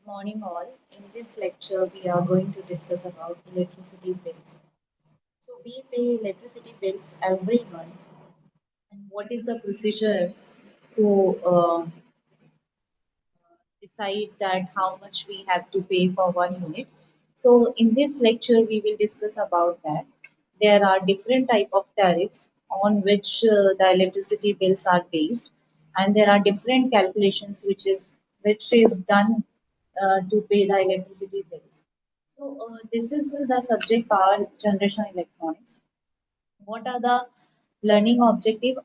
Morning all. In this lecture, we are going to discuss about electricity bills. So we pay electricity bills every month, and what is the procedure to decide that how much we have to pay for one unit. So in this lecture, we will discuss about that. There are different type of tariffs on which the electricity bills are based, and there are different calculations which is done to pay the electricity bills. So this is the subject power generation electronics. What are the learning objective?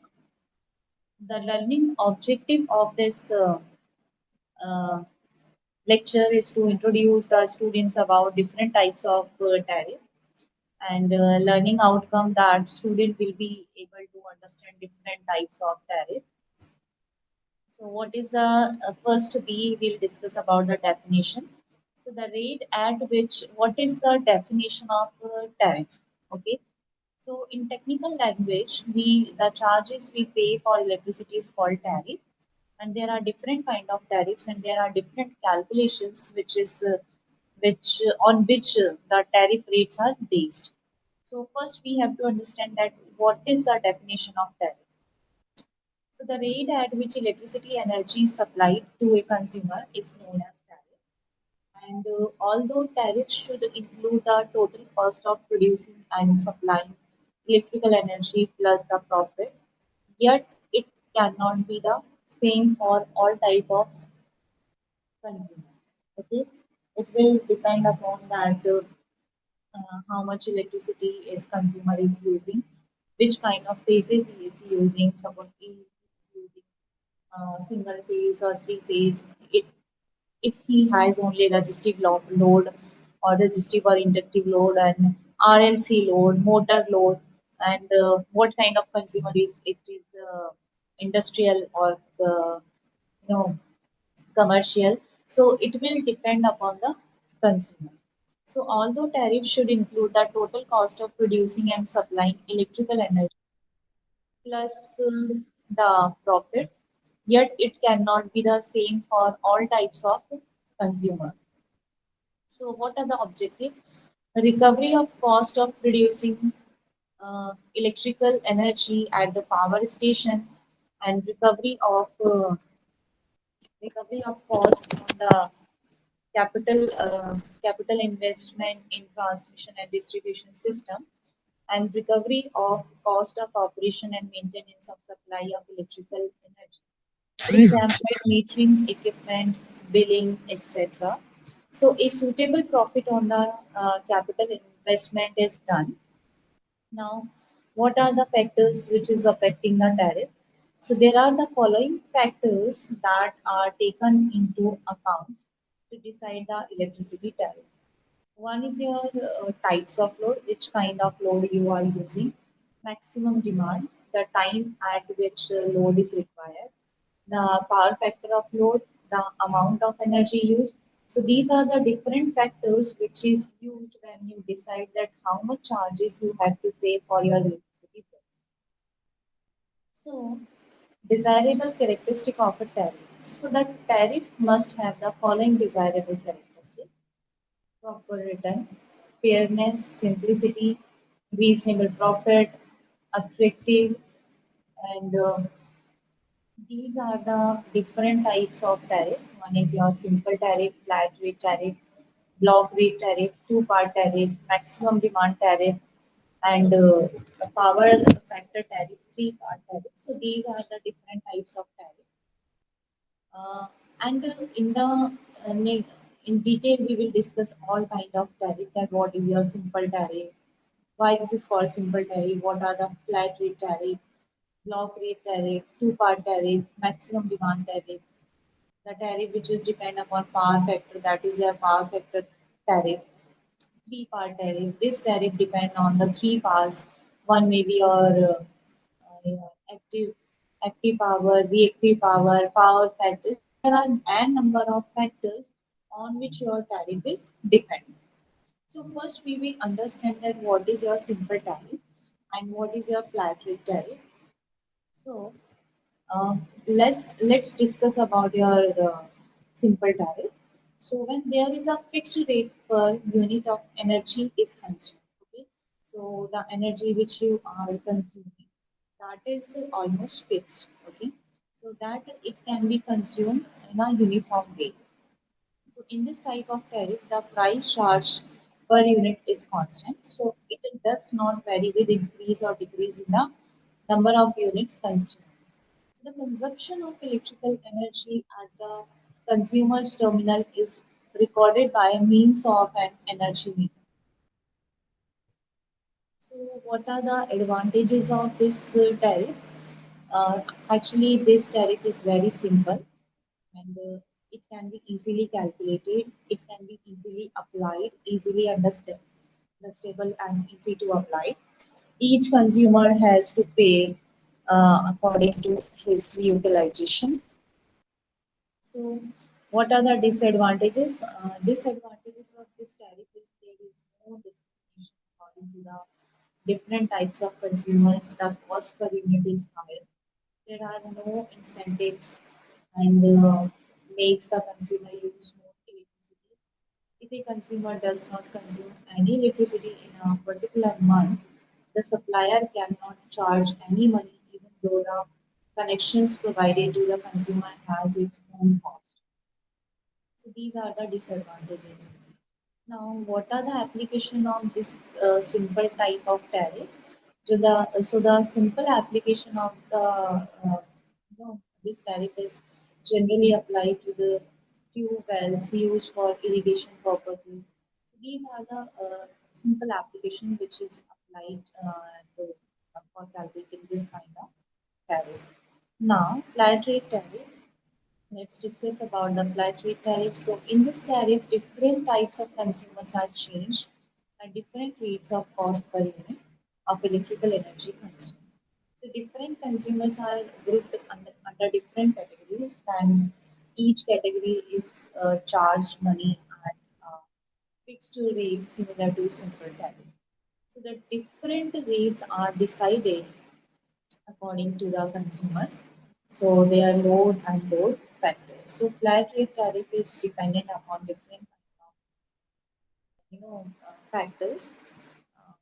The learning objective of this uh, lecture is to introduce the students about different types of tariff and learning outcome that student will be able to understand different types of tariff. So what is the first we will discuss about the definition. So the rate at which, what is the definition of tariff? Okay. So in technical language, the charges we pay for electricity is called tariff, and there are different kind of tariffs, and there are different calculations which the tariff rates are based. So first we have to understand that what is the definition of tariff. So the rate at which electricity energy is supplied to a consumer is known as tariff. And although tariffs should include the total cost of producing and supplying electrical energy plus the profit, yet it cannot be the same for all type of consumers. Okay, it will depend upon that how much electricity is consumer is using, which kind of phases he is using. Suppose he is using single phase or three phase. If he has only resistive load or resistive or inductive load and RLC load, motor load, and what kind of consumer is it is industrial or commercial. So it will depend upon the consumer. So although tariff should include the total cost of producing and supplying electrical energy plus the profit, yet it cannot be the same for all types of consumer. So what are the objective? Recovery of cost of producing electrical energy at the power station and recovery of cost on the capital investment in transmission and distribution system and recovery of cost of operation and maintenance of supply of electrical energy. For example, metering equipment, billing, etc. So a suitable profit on the capital investment is done. Now, what are the factors which is affecting the tariff? So there are the following factors that are taken into accounts to decide the electricity tariff. One is your types of load, which kind of load you are using, maximum demand, the time at which load is required, the power factor of load, the amount of energy used. So these are the different factors which is used when you decide that how much charges you have to pay for your electricity bills. So desirable characteristic of a tariff. So the tariff must have the following desirable characteristics: proper return, fairness, simplicity, reasonable profit, attractive, and these are the different types of tariff. One is your simple tariff, flat rate tariff, block rate tariff, two-part tariff, maximum demand tariff, and the power factor tariff, three-part tariff. So these are the different types of tariff. And in detail, we will discuss all kind of tariff. That what is your simple tariff? Why this is called simple tariff? What are the flat rate tariff? Block rate tariff, two-part tariff, maximum demand tariff, the tariff which is depend upon power factor, that is your power factor tariff, three-part tariff. This tariff depend on the three parts. One may be your active power, reactive power, power factor. So there are n number of factors on which your tariff is depend. So first we will understand that what is your simple tariff and what is your flat rate tariff. So let's discuss about your simple tariff. So when there is a fixed rate per unit of energy is consumed, okay? So the energy which you are consuming, that is almost fixed, okay? So that it can be consumed in a uniform way. So in this type of tariff, the price charged per unit is constant. So it does not vary with increase or decrease in the number of units consumed. So the consumption of electrical energy at the consumer's terminal is recorded by means of an energy meter. So what are the advantages of this tariff? Actually, this tariff is very simple and it can be easily calculated, it can be easily applied, easily understandable and easy to apply. Each consumer has to pay according to his utilization. So, what are the disadvantages? Disadvantages of this tariff is there is no discrimination according to the different types of consumers. The cost per unit is higher. There are no incentives and makes the consumer use more electricity. If a consumer does not consume any electricity in a particular month, the supplier cannot charge any money even though the connections provided to the consumer has its own cost. So these are the disadvantages. Now, what are the application of this simple type of tariff? So the simple application of the this tariff is generally applied to the tube wells used for irrigation purposes. So these are the simple application which is applied for calculating this kind of tariff. Now, flat rate tariff. Let's discuss about the flat rate tariff. So in this tariff, different types of consumers are changed at different rates of cost per unit of electrical energy consumed. So different consumers are grouped under different categories and each category is charged money at fixed rates similar to simple tariff. So the different rates are decided according to the consumers. So their load and load factors. So flat rate tariff is dependent upon different factors. Uh,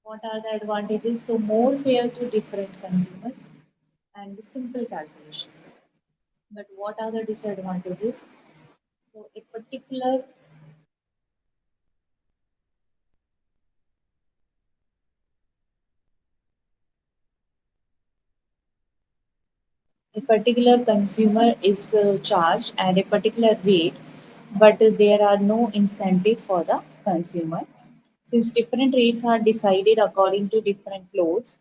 what are the advantages? So more fair to different consumers and simple calculation. But what are the disadvantages? So a particular consumer is charged at a particular rate, but there are no incentive for the consumer. Since different rates are decided according to different loads,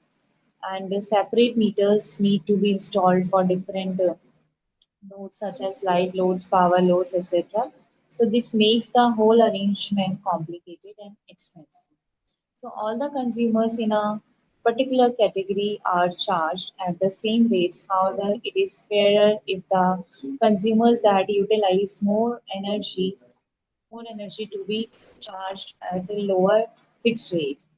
and separate meters need to be installed for different loads such as light loads, power loads, etc. So this makes the whole arrangement complicated and expensive. So all the consumers in a particular category are charged at the same rates. However, it is fairer if the consumers that utilize more energy to be charged at the lower fixed rates.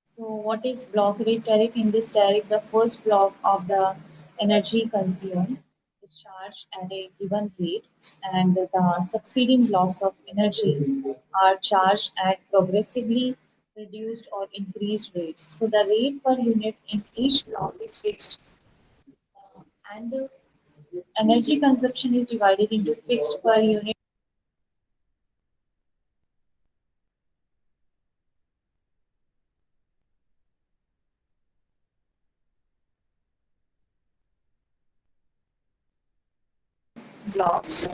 So what is block rate tariff? In this tariff, the first block of the energy consumed is charged at a given rate, and the succeeding blocks of energy are charged at progressively reduced or increased rates. So the rate per unit in each block is fixed, and energy consumption is divided into fixed per unit blocks.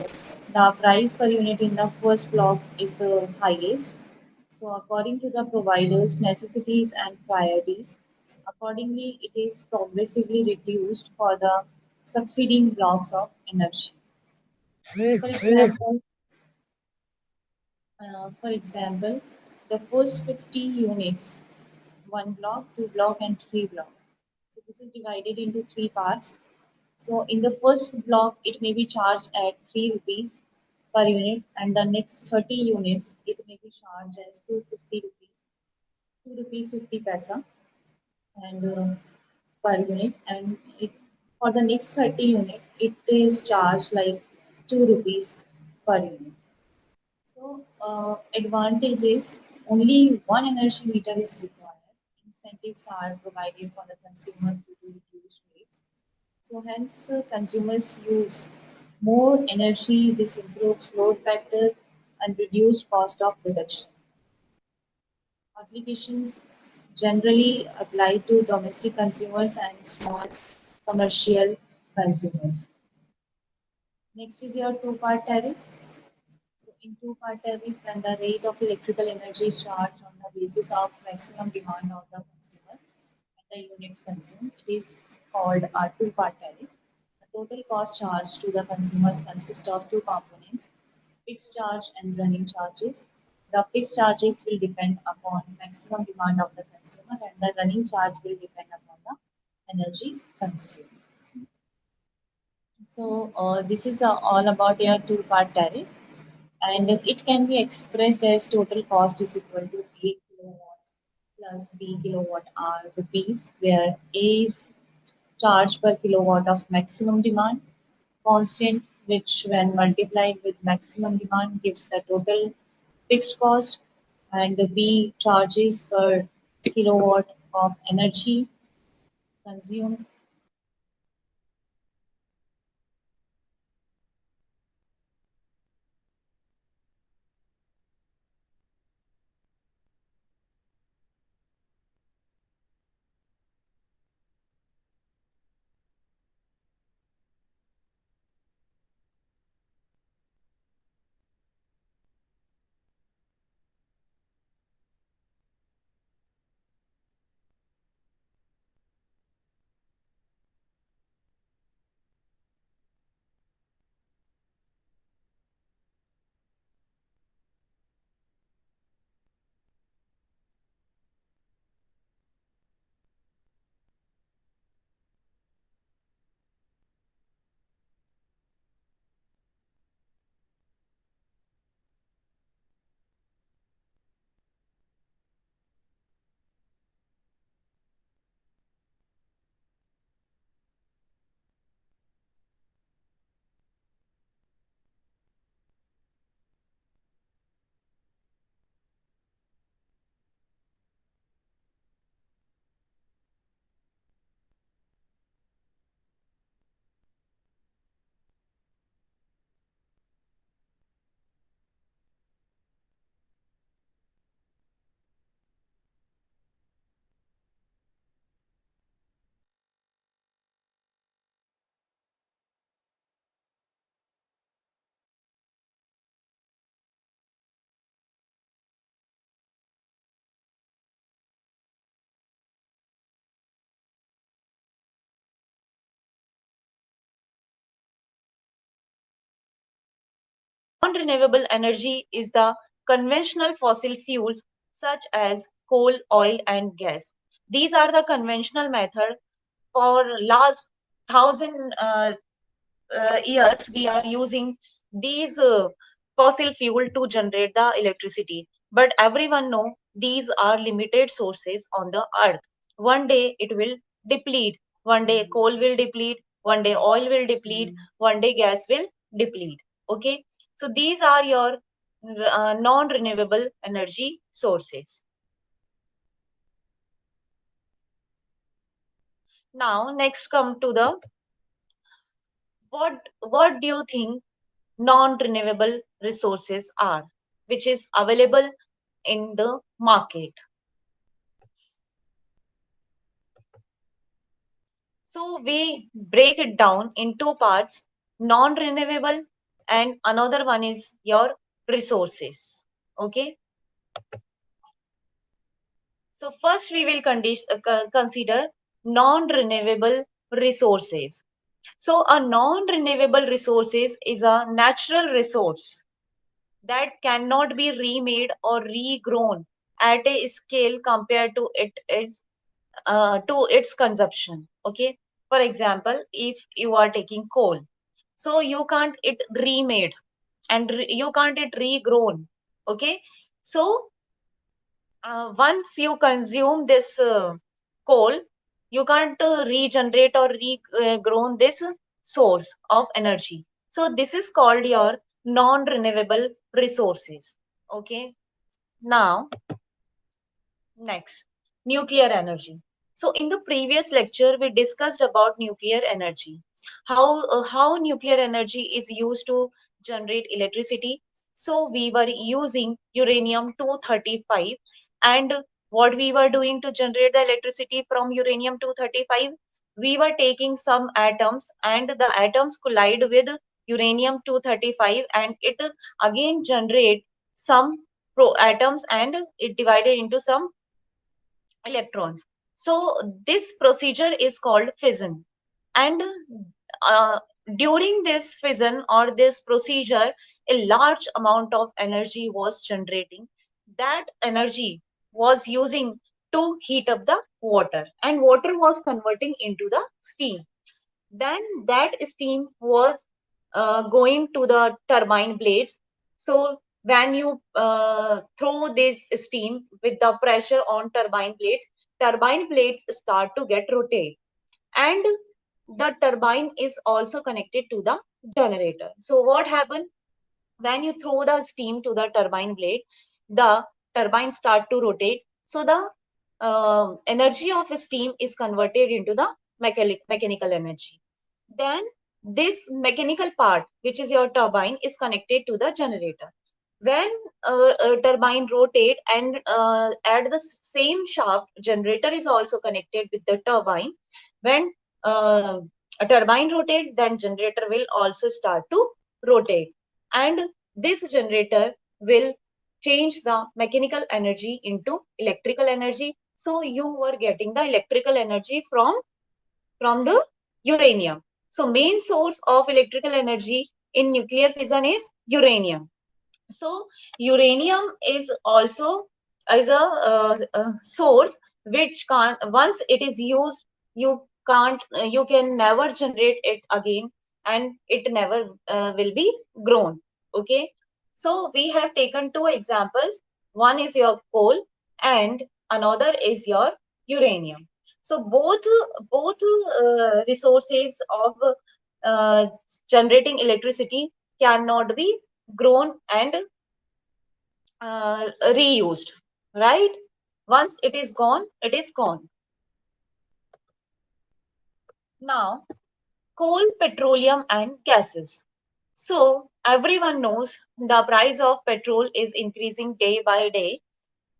The price per unit in the first block is the highest. So, according to the provider's necessities and priorities, accordingly, it is progressively reduced for the succeeding blocks of energy. For example, the first 50 units, one block, two block, and three block. So this is divided into three parts. So in the first block, it may be charged at 3 rupees per unit, and the next 30 units, it may be charged as 250 rupees, 2 rupees 50 paisa, and per unit. And it, for the next 30 unit, it is charged like 2 rupees per unit. So, advantages, only one energy meter is required. Incentives are provided for the consumers due to reduced rates. So, hence, consumers use more energy. This improves load factor and reduced cost of production. Applications generally apply to domestic consumers and small commercial consumers. Next is your two-part tariff. So in two-part tariff, when the rate of electrical energy is charged on the basis of maximum demand of the consumer and the units consumed, it is called a two-part tariff. The total cost charged to the consumers consists of two components, fixed charge and running charges. The fixed charges will depend upon maximum demand of the consumer and the running charge will depend upon the energy consumed. So this is all about your two-part tariff, and it can be expressed as total cost is equal to A kilowatt plus B kilowatt hour rupees, where A is charge per kilowatt of maximum demand, constant which when multiplied with maximum demand gives the total fixed cost, and B charges per kilowatt of energy consumed. Non-renewable energy is the conventional fossil fuels such as coal, oil, and gas. These are the conventional method for last thousand years. We are using these fossil fuel to generate the electricity. But everyone know these are limited sources on the earth. One day it will deplete. One day coal will deplete. One day oil will deplete. One day gas will deplete. Okay. So these are your non-renewable energy sources. Now, next come to the what do you think non-renewable resources are, which is available in the market? So we break it down in two parts, non-renewable and another one is your resources. Okay. So first we will consider non-renewable resources. So a non-renewable resources is a natural resource that cannot be remade or regrown at a scale compared to its consumption. Okay. For example, if you are taking coal, so you can't it remade and you can't it regrown. Okay. So once you consume this coal, you can't regenerate or regrown this source of energy. So this is called your non-renewable resources. Okay. Now, next, nuclear energy. So in the previous lecture, we discussed about nuclear energy, how nuclear energy is used to generate electricity. So we were using uranium 235, and what we were doing to generate the electricity from uranium 235, we were taking some atoms, and the atoms collide with uranium 235, and it again generate some atoms, and it divided into some electrons. So this procedure is called fission. And uh, during this fission or this procedure, a large amount of energy was generating. That energy was using to heat up the water, and water was converting into the steam. Then that steam was going to the turbine blades. So when you throw this steam with the pressure on turbine blades start to get rotate, and the turbine is also connected to the generator. So what happened when you throw the steam to the turbine blade? The turbine start to rotate. So the energy of steam is converted into the mechanical energy. Then this mechanical part, which is your turbine, is connected to the generator. When a turbine rotate, and at the same shaft, generator is also connected with the turbine. When a turbine rotate, then generator will also start to rotate, and this generator will change the mechanical energy into electrical energy. So you were getting the electrical energy from the uranium. So main source of electrical energy in nuclear fission is uranium. So uranium is also as a source which can, once it is used, you can never generate it again, and it never will be grown. Okay. So we have taken two examples. One is your coal, and another is your uranium. So both resources of uh, generating electricity cannot be grown and reused, right? Once it is gone, it is gone. Now, coal, petroleum, and gases. So everyone knows the price of petrol is increasing day by day.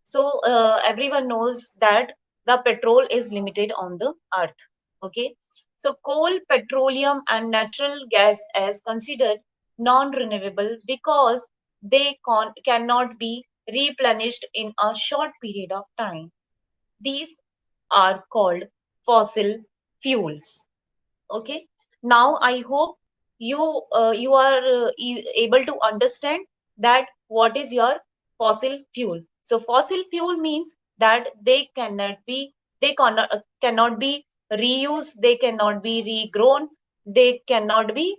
So everyone knows that the petrol is limited on the earth. Okay. So coal, petroleum, and natural gas as considered non-renewable because they cannot be replenished in a short period of time. These are called fossil fuels. Okay. Now I hope you are able to understand that what is your fossil fuel. So fossil fuel means that they cannot be reused, they cannot be regrown, they cannot be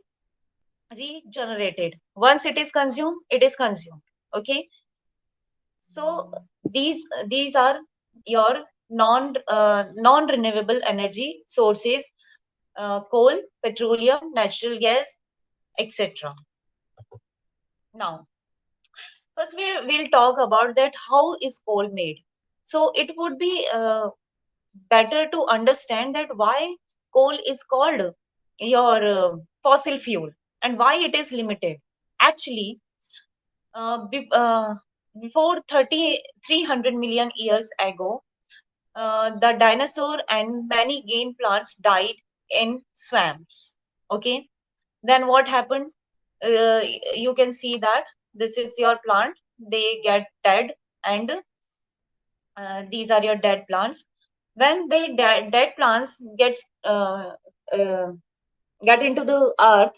regenerated. Once it is consumed, it is consumed. Okay. So these are your non renewable energy sources: coal, petroleum, natural gas, etc. Now, first we'll talk about that how is coal made. So it would be better to understand that why coal is called your fossil fuel and why it is limited. Actually, before 300 million years ago, the dinosaur and many game plants died in swamps. Okay. Then what happened? uh, you can see that this is your plant, they get dead, and these are your dead plants. When they dead plants uh, get into the earth,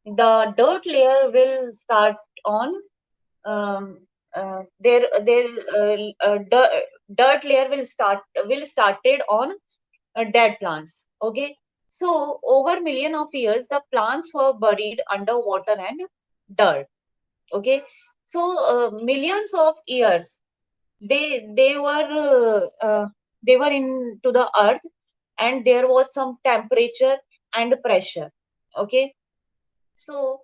the dirt layer will start on dirt layer will started on dead plants. Okay. So over million of years the plants were buried under water and dirt. Okay. So millions of years they they were into the earth, and there was some temperature and pressure. Okay. So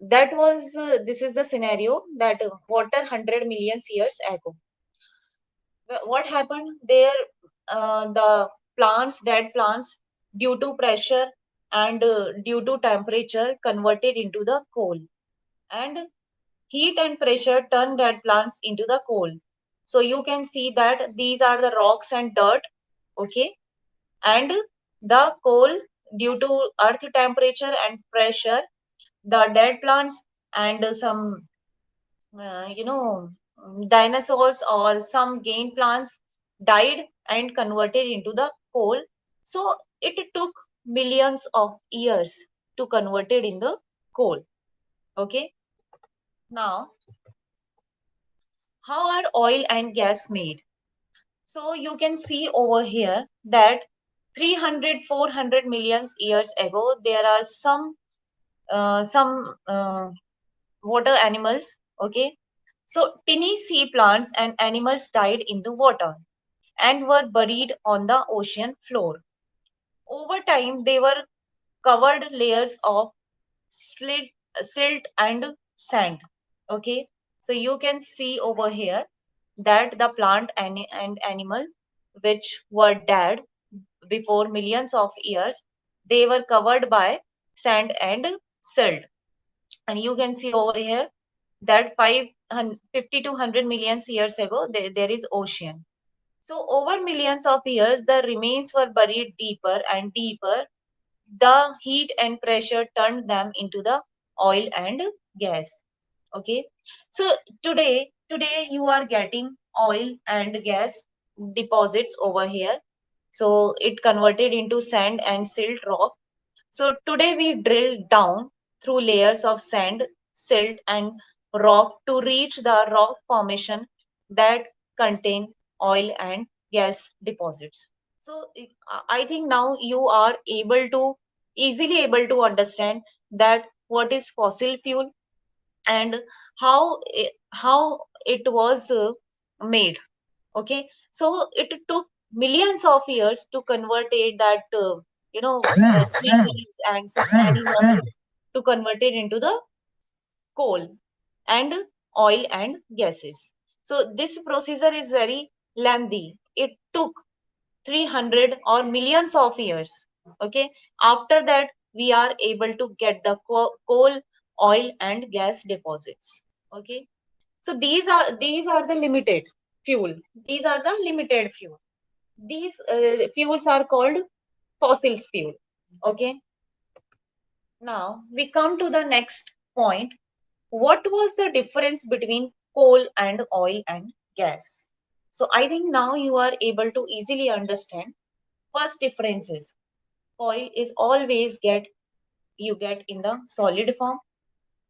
that was this is the scenario that water 100 million years ago. What happened there? The plants, dead plants, due to pressure and due to temperature, converted into the coal, and heat and pressure turn dead plants into the coal. So you can see that these are the rocks and dirt, okay, and the coal, due to earth temperature and pressure, the dead plants and some dinosaurs or some gain plants died and converted into the coal. So it took millions of years to convert it in the coal. Okay. Now, how are oil and gas made? So you can see over here that 300, 400 million years ago, there are some water animals. Okay. So tiny sea plants and animals died in the water and were buried on the ocean floor. Over time, they were covered layers of slit, silt and sand. Okay, so you can see over here that the plant and animal which were dead before millions of years, they were covered by sand and silt. And you can see over here that 50 to 100 million years ago, there is ocean. So over millions of years, the remains were buried deeper and deeper. The heat and pressure turned them into the oil and gas. Okay. So today you are getting oil and gas deposits over here. So it converted into sand and silt rock. So today we drill down through layers of sand, silt, and rock to reach the rock formation that contain oil and gas deposits. So I think now you are easily able to understand that what is fossil fuel and how it was made. Okay, so it took millions of years to convert it that trees and some animals to convert it into the coal and oil and gases. So this procedure is very lengthy. It took 300 or millions of years. Okay, after that we are able to get the coal, oil and gas deposits. Okay, so these are the limited fuel. These are the limited fuel. These fuels are called fossil fuel. Okay, now we come to the next point. What was the difference between coal and oil and gas? So I think now you are able to easily understand. First difference is oil is always get in the solid form,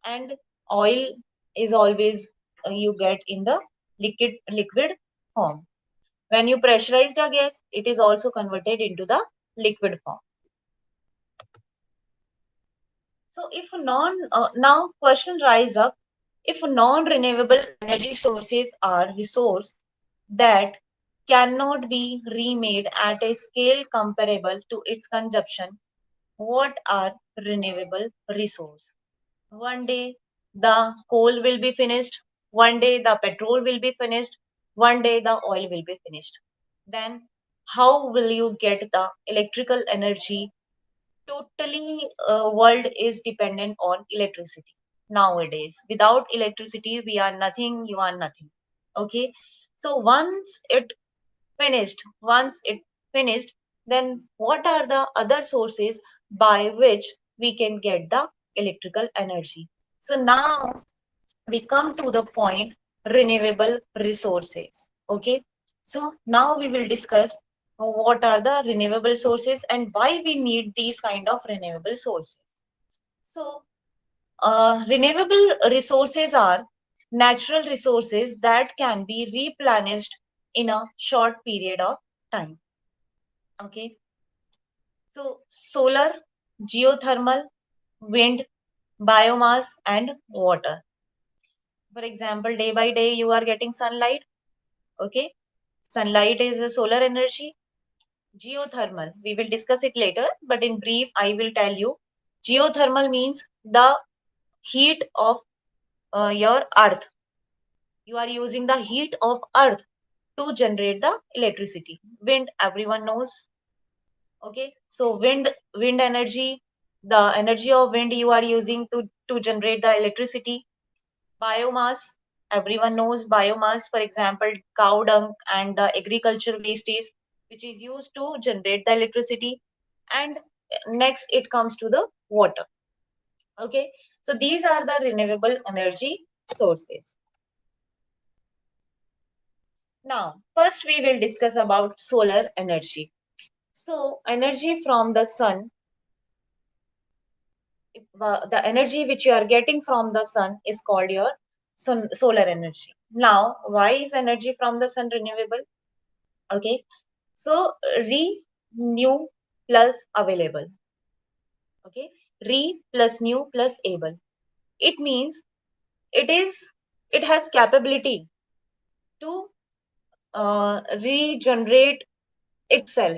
and oil is always you get in the liquid form. When you pressurize the gas, it is also converted into the liquid form. So if now question rise up, if non-renewable energy sources are resource that cannot be remade at a scale comparable to its consumption, what are renewable resource? One day the coal will be finished, one day the petrol will be finished, one day the oil will be finished. Then how will you get the electrical energy? Totally world is dependent on electricity nowadays. Without electricity we are nothing, you are nothing. Okay, so once it finished, then what are the other sources by which we can get the electrical energy? So now we come to the point renewable resources. Okay, so now we will discuss what are the renewable sources and why we need these kind of renewable sources. So renewable resources are natural resources that can be replenished in a short period of time. Okay, so solar, geothermal, wind, biomass, and water. For example, day by day you are getting sunlight. Okay, sunlight is a solar energy. Geothermal, we will discuss it later, but in brief I will tell you. Geothermal means the heat of your earth. You are using the heat of earth to generate the electricity. Wind, everyone knows. Okay, so wind energy, the energy of wind you are using to generate the electricity. Biomass, everyone knows biomass, for example, cow dung and the agriculture wastage, which is used to generate the electricity. And next, it comes to the water. Okay, so these are the renewable energy sources. Now, first we will discuss about solar energy. So, energy from the sun, the energy which you are getting from the sun is called your solar energy. Now, why is energy from the sun renewable? Okay, so renew plus available. Okay, plus new plus able. It means it is it has capability to regenerate itself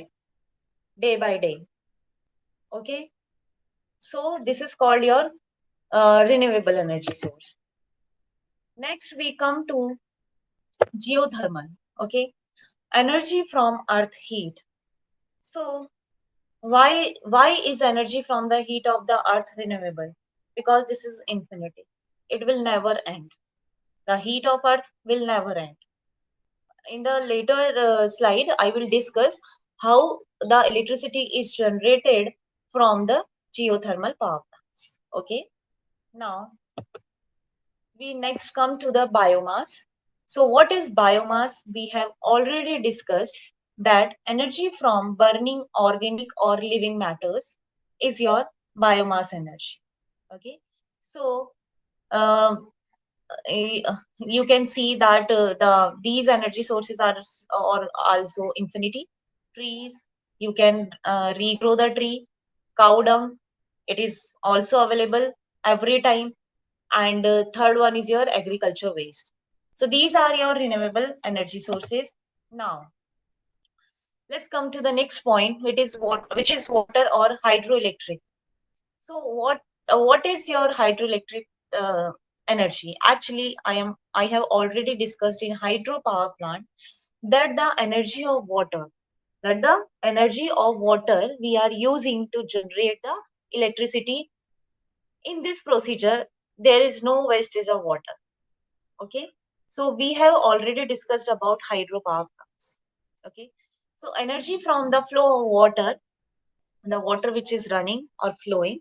day by day. Okay, so this is called your renewable energy source. Next, we come to geothermal. Okay, energy from earth heat. So why is energy from the heat of the earth renewable? Because this is infinity. It will never end. The heat of earth will never end. In the later slide, I will discuss how the electricity is generated from the geothermal power plants. Okay, now we next come to the biomass. So what is biomass? We have already discussed that energy from burning organic or living matters is your biomass energy. Okay, so um, you can see that these energy sources are also infinity. Trees, you can regrow the tree. Cow dung, it is also available every time. And third one is your agriculture waste. So these are your renewable energy sources. Now let's come to the next point, which is water or hydroelectric. So what is your hydroelectric uh, energy? Actually, I have already discussed in hydropower plant that the energy of water we are using to generate the electricity. In this procedure, there is no wastage of water. Okay, so we have already discussed about hydropower plants. Okay, so energy from the flow of water, the water which is running or flowing,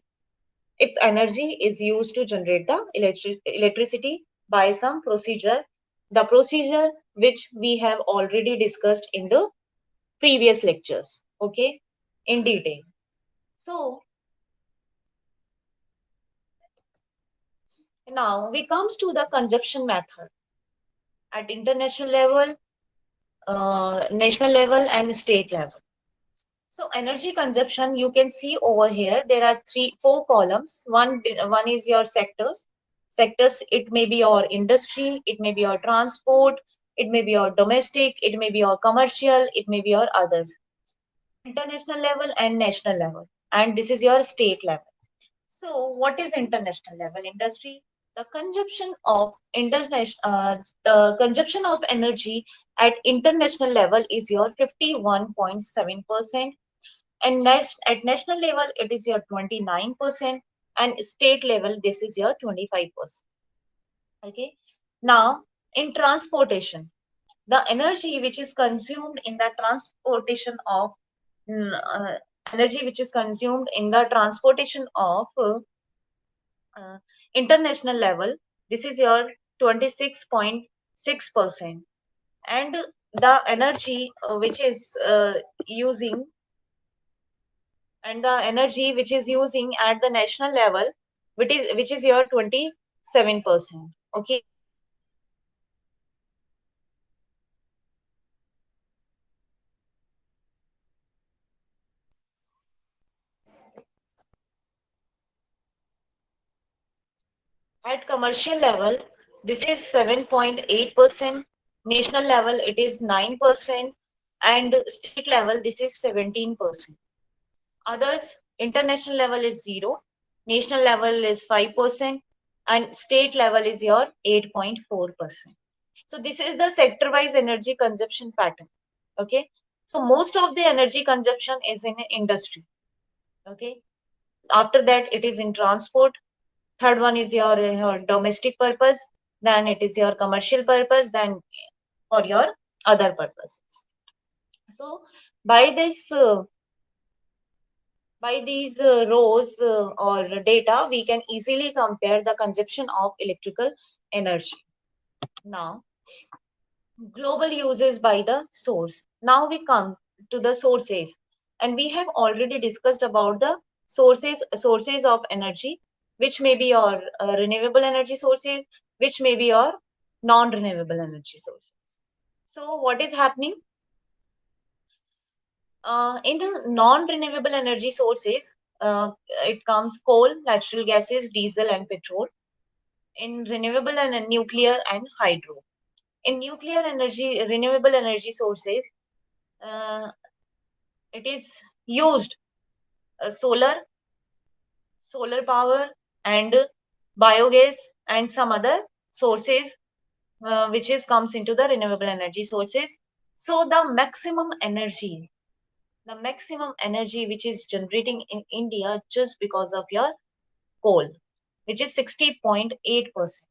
its energy is used to generate the electricity by some procedure, the procedure which we have already discussed in the previous lectures. Okay, in detail. So now we comes to the consumption method at international level, national level and state level. So energy consumption, you can see over here, there are four columns. One is your sectors. Sectors, it may be your industry, it may be your transport, it may be your domestic, it may be your commercial, it may be your others. International level and national level. And this is your state level. So what is international level industry? The consumption of energy at international level is your 51.7%, and at national level it is your 29%, and state level this is your 25%. Okay, now in transportation, the energy which is consumed in the transportation of mm, uh, energy which is consumed in the transportation of uh, international level, this is your 26.6%. And the energy which is using and the energy which is using at the national level, which is your 27%. Okay, at commercial level this is 7.8%, national level it is 9%, and state level this is 17%. Others, international level is 0, national level is 5%, and state level is your 8.4%. So this is the sector wise energy consumption pattern. Okay, so most of the energy consumption is in industry. Okay, after that it is in transport. Third one is your domestic purpose, then it is your commercial purpose, then for your other purposes. So by this by these rows or data, we can easily compare the consumption of electrical energy. Now, global uses by the source. Now we come to the sources, and we have already discussed about the sources of energy, which may be your renewable energy sources, which may be your non-renewable energy sources. So what is happening? In the non-renewable energy sources, it comes coal, natural gases, diesel, and petrol. In renewable and nuclear and hydro. In nuclear energy, renewable energy sources, uh, it is used solar power, and biogas, and some other sources, which is comes into the renewable energy sources. So the maximum energy which is generating in India just because of your coal, which is 60.8%.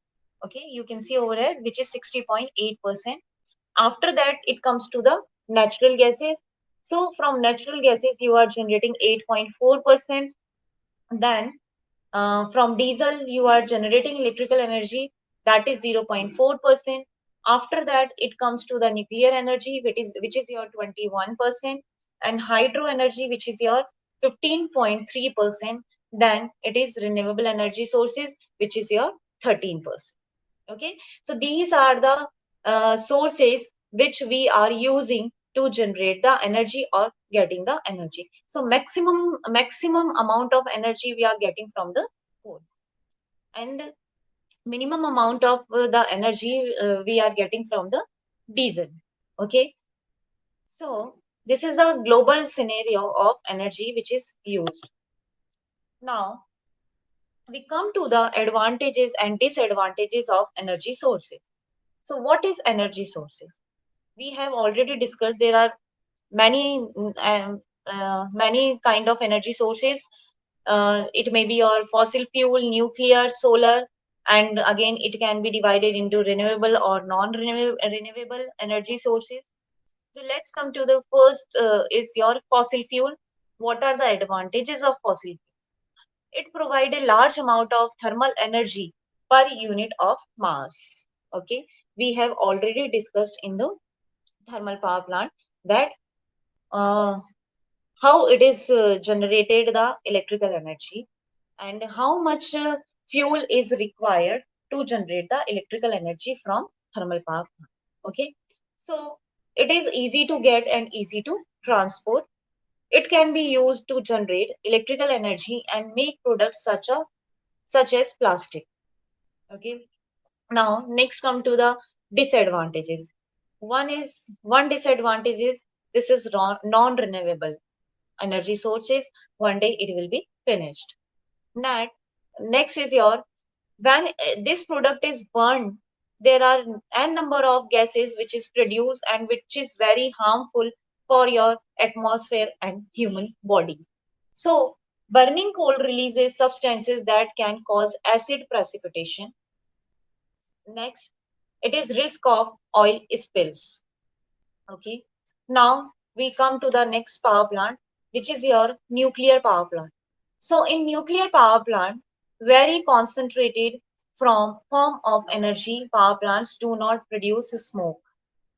Okay, you can see over here, which is 60.8%. After that, it comes to the natural gases. So from natural gases, you are generating 8.4%. Then from diesel, you are generating electrical energy, that is 0.4%. After that, it comes to the nuclear energy, which is your 21%, and hydro energy, which is your 15.3%. Then it is renewable energy sources, which is your 13%. Okay, so these are the sources which we are using to generate the energy or getting the energy. So maximum amount of energy we are getting from the coal, and minimum amount of the energy we are getting from the diesel. Okay, so this is the global scenario of energy which is used. Now we come to the advantages and disadvantages of energy sources. So what is energy sources? We have already discussed there are many kind of energy sources. It may be your fossil fuel, nuclear, solar, and again it can be divided into renewable or non-renewable energy sources. So let's come to the first, is your fossil fuel. What are the advantages of fossil fuel? It provides a large amount of thermal energy per unit of mass. Okay, we have already discussed in the thermal power plant that uh, how it is generated the electrical energy, and how much fuel is required to generate the electrical energy from thermal power plant. Okay, so it is easy to get and easy to transport. It can be used to generate electrical energy and make products such as plastic. Okay, now next come to the disadvantages. One disadvantage is this is non-renewable energy sources. One day it will be finished. Net, next is your when this product is burned, there are n number of gases which is produced and which is very harmful for your atmosphere and human body. So burning coal releases substances that can cause acid precipitation. Next, it is risk of oil spills. Okay, now we come to the next power plant, which is your nuclear power plant. So in nuclear power plant, very concentrated from form of energy, power plants do not produce smoke.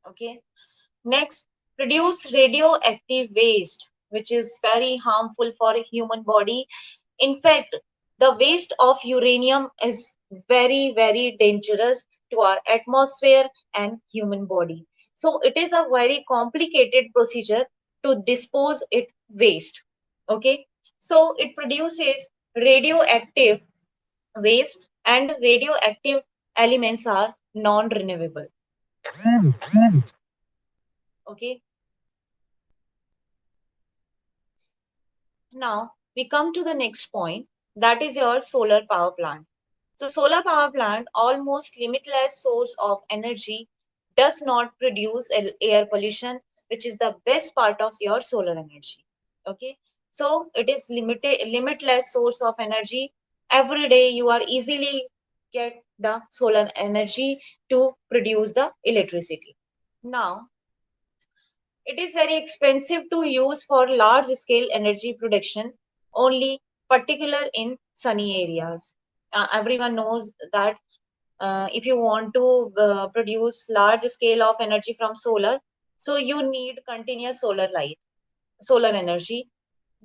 Okay, next, produce radioactive waste, which is very harmful for a human body. In fact, the waste of uranium is very dangerous to our atmosphere and human body. So it is a very complicated procedure to dispose it waste. Okay, so it produces radioactive waste, and radioactive elements are non-renewable. Okay, now we come to the next point, that is your solar power plant. So solar power plant, almost limitless source of energy, does not produce air pollution, which is the best part of your solar energy. Okay, so it is limitless source of energy. Every day you are easily get the solar energy to produce the electricity. Now, it is very expensive to use for large scale energy production, only particular in sunny areas. Everyone knows that if you want to produce large scale of energy from solar, so you need continuous solar light, solar energy.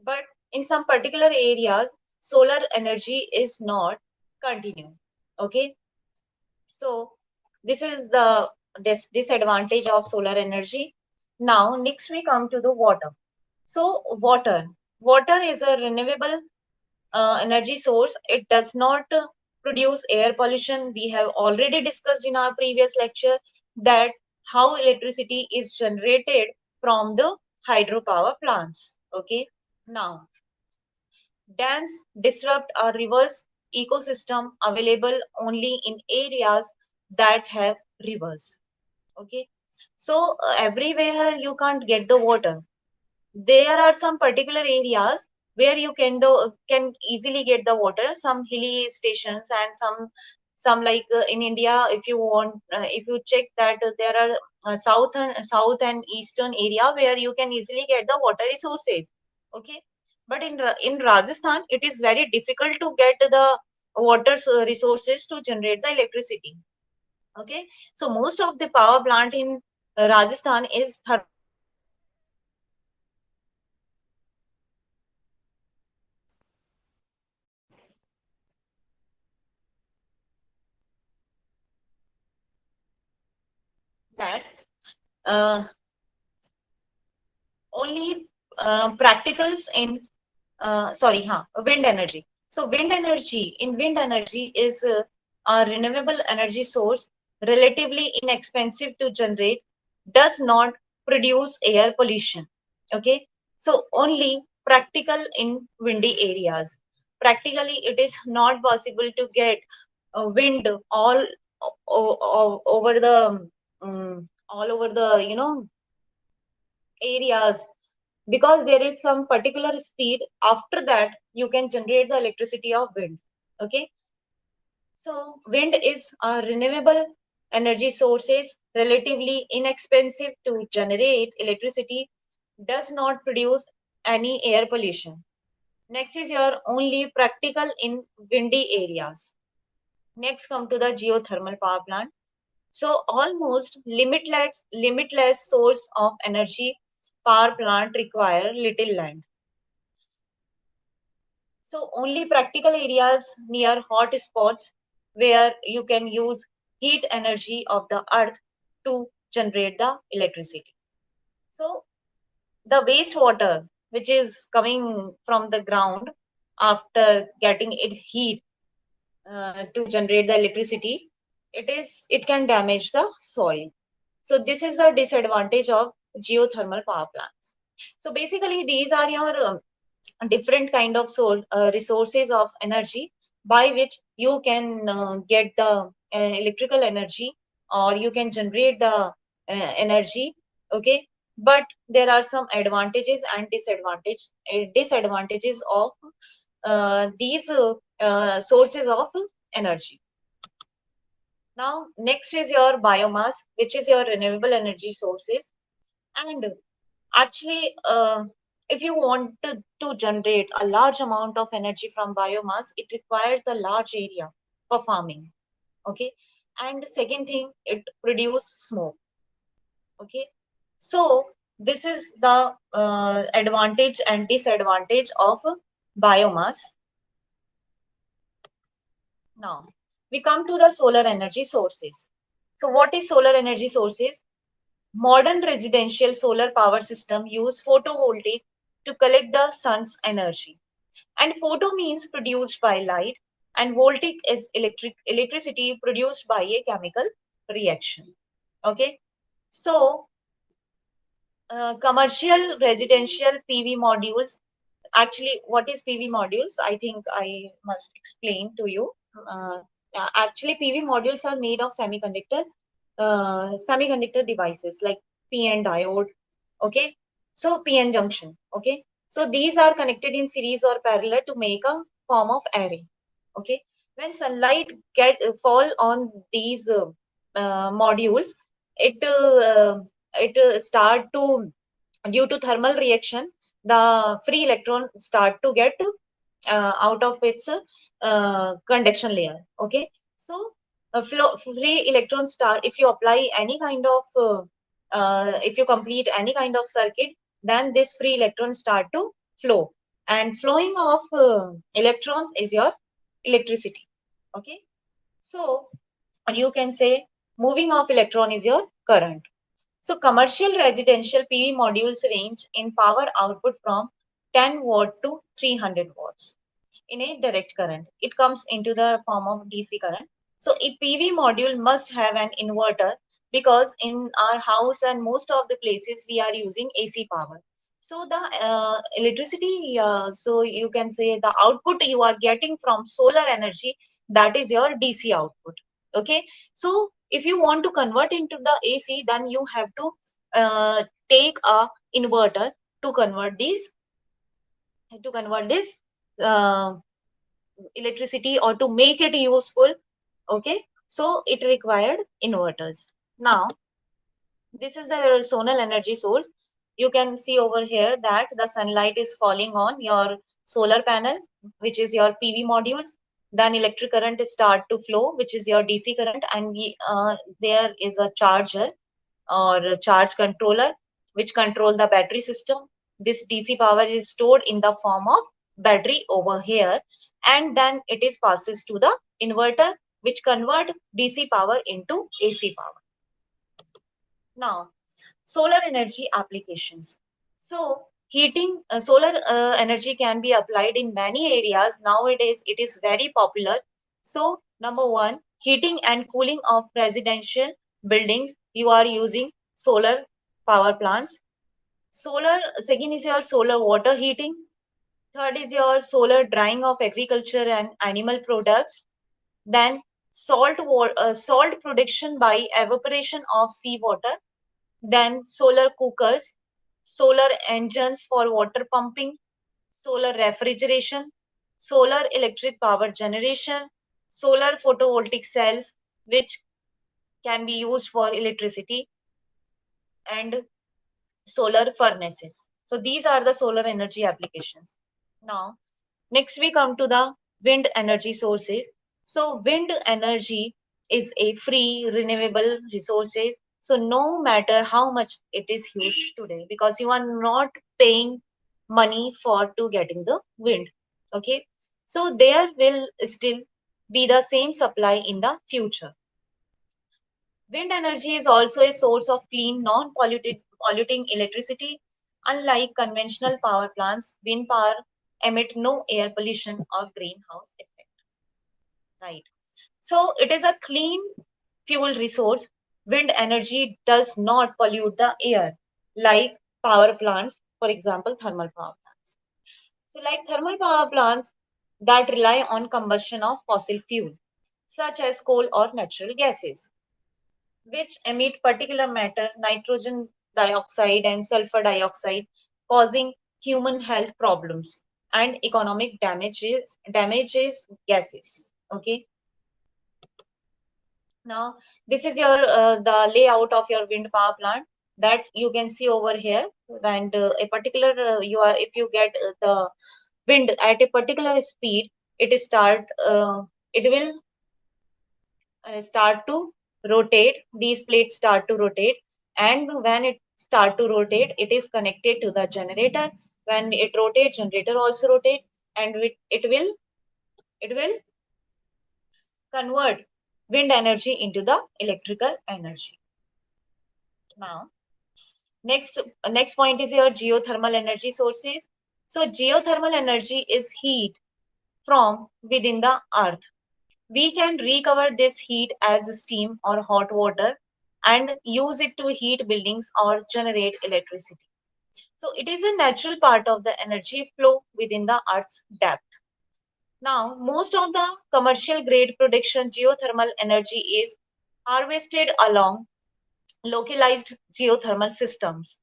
But in some particular areas, solar energy is not continue. Okay, so this is the disadvantage of solar energy. Now, next we come to the water. So water is a renewable energy source. It does not produce air pollution. We have already discussed in our previous lecture that how electricity is generated from the hydropower plants. Okay. Now, dams disrupt a river's ecosystem available only in areas that have rivers. Okay. So everywhere you can't get the water. There are some particular areas where you can easily get the water, some hilly stations and some like in India, if you want if you check that there are south and eastern area where you can easily get the water resources. Okay, but in Rajasthan it is very difficult to get the water resources to generate the electricity. Okay, so most of the power plant in Rajasthan is that uh, only practicals in wind energy. So wind energy is a renewable energy source, relatively inexpensive to generate, does not produce air pollution. Okay, so only practical in windy areas. Practically, it is not possible to get wind over the all over the areas, because there is some particular speed after that you can generate the electricity of wind. Okay, so wind is a renewable energy sources, relatively inexpensive to generate electricity, does not produce any air pollution. Next is your only practical in windy areas. Next come to the geothermal power plant. So almost limitless source of energy. Power plant require little land. So only practical areas near hot spots where you can use heat energy of the earth to generate the electricity. So the wastewater which is coming from the ground after getting it heat to generate the electricity, it can damage the soil. So this is the disadvantage of geothermal power plants. So basically these are your different kind of resources of energy by which you can get the electrical energy, or you can generate the energy. Okay, but there are some advantages and disadvantages of these sources of energy. Now next is your biomass, which is your renewable energy sources. And actually, if you want to generate a large amount of energy from biomass, it requires a large area for farming. Okay, and second thing, it produces smoke. Okay, so this is the advantage and disadvantage of biomass. Now we come to the solar energy sources. So what is solar energy sources? Modern residential solar power system use photovoltaic to collect the sun's energy. And photo means produced by light, and voltaic is electricity produced by a chemical reaction. Okay, so commercial residential PV modules. Actually, what is PV modules? I think I must explain to you. actually PV modules are made of semiconductor devices like PN diode. Okay, so PN junction. Okay, so these are connected in series or parallel to make a form of array. Okay, when sunlight fall on these modules, it start to, due to thermal reaction, the free electron start to get out of its conduction layer. Okay, so free electrons start, if you apply any kind of if you complete any kind of circuit, then this free electrons start to flow, and flowing of electrons is your electricity. Okay, so you can say moving of electron is your current. So commercial residential PV modules range in power output from 10 watt to 300 watts in a direct current. It comes into the form of DC current. So a PV module must have an inverter, because in our house and most of the places we are using AC power. So the electricity, so you can say the output you are getting from solar energy, that is your DC output. Okay, so if you want to convert into the AC, then you have to take a inverter to convert this uh, electricity, or to make it useful. Okay, so it required inverters. Now this is the zonal energy source. You can see over here that the sunlight is falling on your solar panel, which is your PV modules. Then electric current start to flow, which is your DC current, and there is a charger or a charge controller which control the battery system. This DC power is stored in the form of battery over here, and then it is passes to the inverter, which convert DC power into AC power. Now, solar energy applications. So heating solar energy can be applied in many areas. Nowadays it is very popular. So number one, heating and cooling of residential buildings, you are using solar power plants. Solar, second is your solar water heating. Third is your solar drying of agriculture and animal products. Then salt production by evaporation of seawater. Then solar cookers, solar engines for water pumping, solar refrigeration, solar electric power generation, solar photovoltaic cells, which can be used for electricity, and solar furnaces. So these are the solar energy applications. Now, next we come to the wind energy sources. So wind energy is a free renewable resources. So no matter how much it is used today, because you are not paying money for to getting the wind. Okay. So there will still be the same supply in the future. Wind energy is also a source of clean, non-polluting electricity. Unlike conventional power plants, wind power emit no air pollution or greenhouse effect. Right. So it is a clean fuel resource. Wind energy does not pollute the air like power plants, for example, thermal power plants. So like thermal power plants that rely on combustion of fossil fuel, such as coal or natural gases, which emit particular matter, nitrogen dioxide and sulfur dioxide, causing human health problems and economic damages gases. Okay. Now this is your the layout of your wind power plant that you can see over here. And a particular you are if you get the wind at a particular speed, it start it will start to rotate. These plates start to rotate, and when it start to rotate, it is connected to the generator. When it rotates, generator also rotate, and it will convert wind energy into the electrical energy. Now next point is your geothermal energy sources. So geothermal energy is heat from within the earth. We can recover this heat as steam or hot water and use it to heat buildings or generate electricity. So it is a natural part of the energy flow within the Earth's depth. Now, most of the commercial grade production geothermal energy is harvested along localized geothermal systems,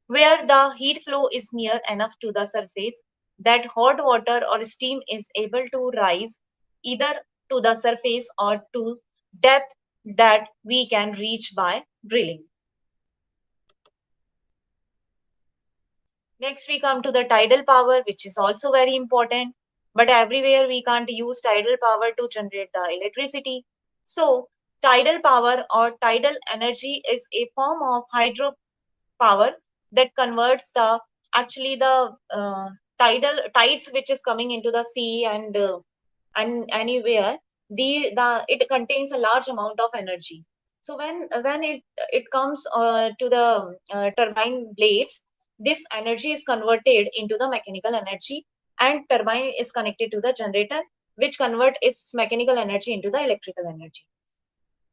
where the heat flow is near enough to the surface that hot water or steam is able to rise either to the surface or to depth that we can reach by drilling. Next, we come to the tidal power, which is also very important, but everywhere we can't use tidal power to generate the electricity. So, tidal power or tidal energy is a form of hydro power that converts the actually the tidal tides which is coming into the sea and anywhere the it contains a large amount of energy. So when it comes to the turbine blades, this energy is converted into the mechanical energy, and turbine is connected to the generator, which convert its mechanical energy into the electrical energy.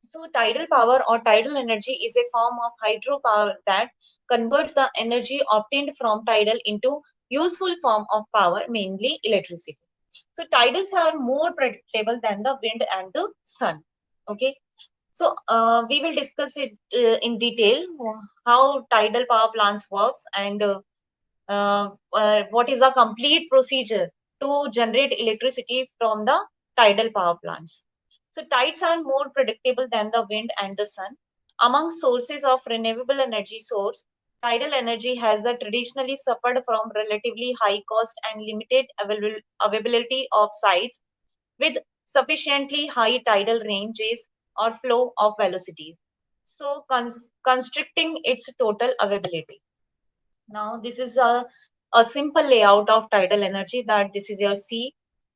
So tidal power or tidal energy is a form of hydropower that converts the energy obtained from tidal into useful form of power, mainly electricity. So tidals are more predictable than the wind and the sun. Okay. So we will discuss it in detail how tidal power plants works and what is the complete procedure to generate electricity from the tidal power plants. So tides are more predictable than the wind and the sun. Among sources of renewable energy source, tidal energy has traditionally suffered from relatively high cost and limited availability of sites with sufficiently high tidal ranges or flow of velocities, so constricting its total availability. Now, this is a simple layout of tidal energy, that this is your sea.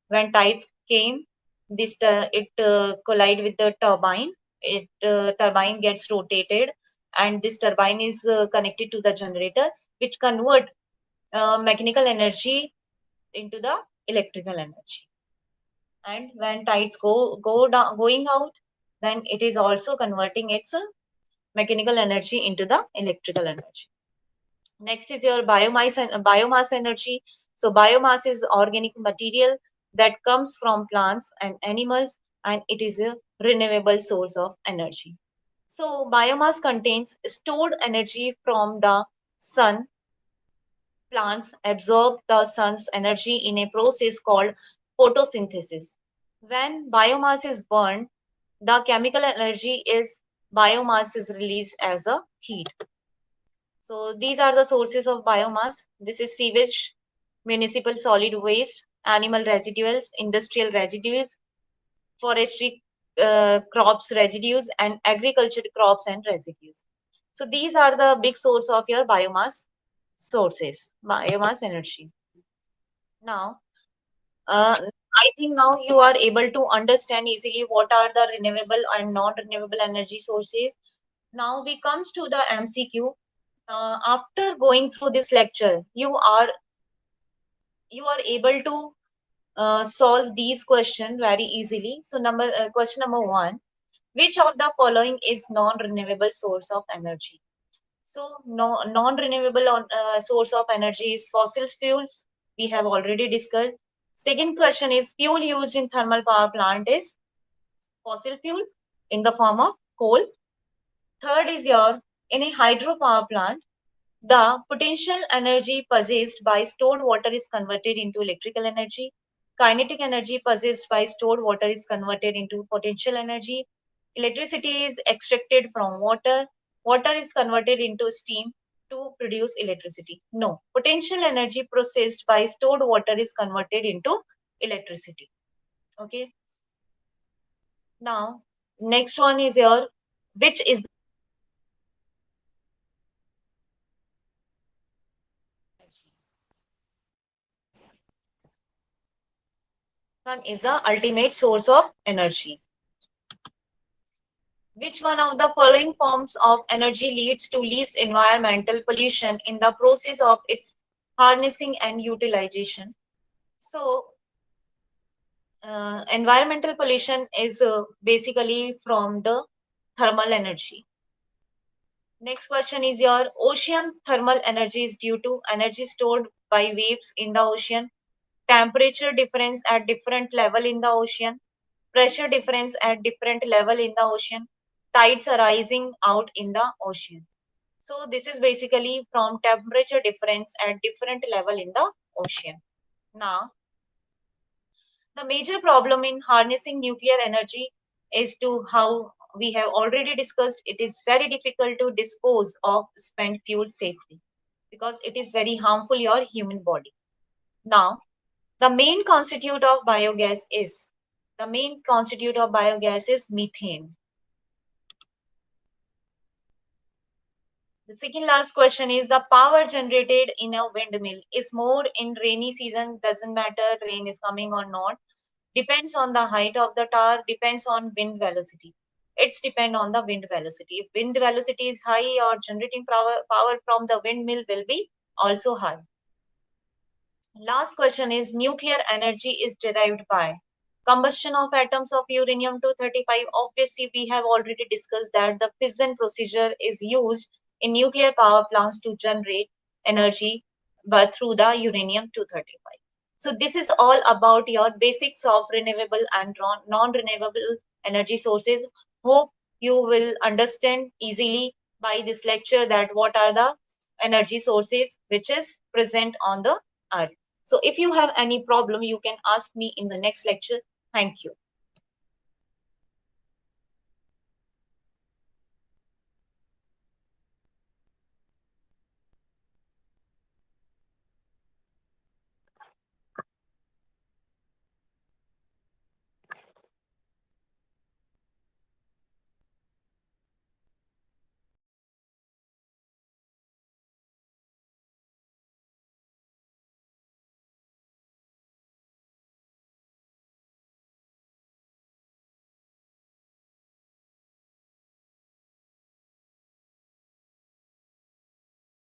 When tides came, it collide with the turbine. It turbine gets rotated, and this turbine is connected to the generator, which convert mechanical energy into the electrical energy. And when tides go down, going out, then it is also converting its mechanical energy into the electrical energy. Next is your biomass energy. So biomass is organic material that comes from plants and animals, and it is a renewable source of energy. So biomass contains stored energy from the sun. Plants absorb the sun's energy in a process called photosynthesis. When biomass is burned, the chemical energy is biomass is released as a heat. So these are the sources of biomass. This is sewage, municipal solid waste, animal residuals, industrial residues, forestry crops residues, and agriculture crops and residues. So these are the big source of your biomass sources, biomass energy. Now, I think now you are able to understand easily what are the renewable and non-renewable energy sources. Now we comes to the MCQ. After going through this lecture, you are able to solve these questions very easily. So question number one: which of the following is non-renewable source of energy? So no non-renewable source of energy is fossil fuels. We have already discussed. Second question is fuel used in thermal power plant is fossil fuel in the form of coal. Third is your in a hydropower plant, the potential energy possessed by stored water is converted into electrical energy. Kinetic energy possessed by stored water is converted into potential energy. Electricity is extracted from water. Water is converted into steam to produce electricity. No, potential energy processed by stored water is converted into electricity. Okay. Now, next one is your which is sun is the ultimate source of energy. Which one of the following forms of energy leads to least environmental pollution in the process of its harnessing and utilization? So, environmental pollution is basically from the thermal energy. Next question is your ocean thermal energy is due to energy stored by waves in the ocean. temperature difference at different level in the ocean, pressure difference at different level in the ocean, tides arising out in the ocean. So this is basically from temperature difference at different level in the ocean. Now, the major problem in harnessing nuclear energy is to how we have already discussed, it is very difficult to dispose of spent fuel safely because it is very harmful your human body. Now, the main constitute of biogas is methane. The second last question is the power generated in a windmill is more in rainy season, doesn't matter rain is coming or not, depends on the height of the tower, depends on wind velocity. It's depend on the wind velocity. If wind velocity is high, or generating power from the windmill will be also high. Last question is nuclear energy is derived by combustion of atoms of uranium-235. Obviously, we have already discussed that the fission procedure is used in nuclear power plants to generate energy but through the uranium-235. So this is all about your basics of renewable and non-renewable energy sources. Hope you will understand easily by this lecture that what are the energy sources which is present on the earth. So if you have any problem, you can ask me in the next lecture. Thank you.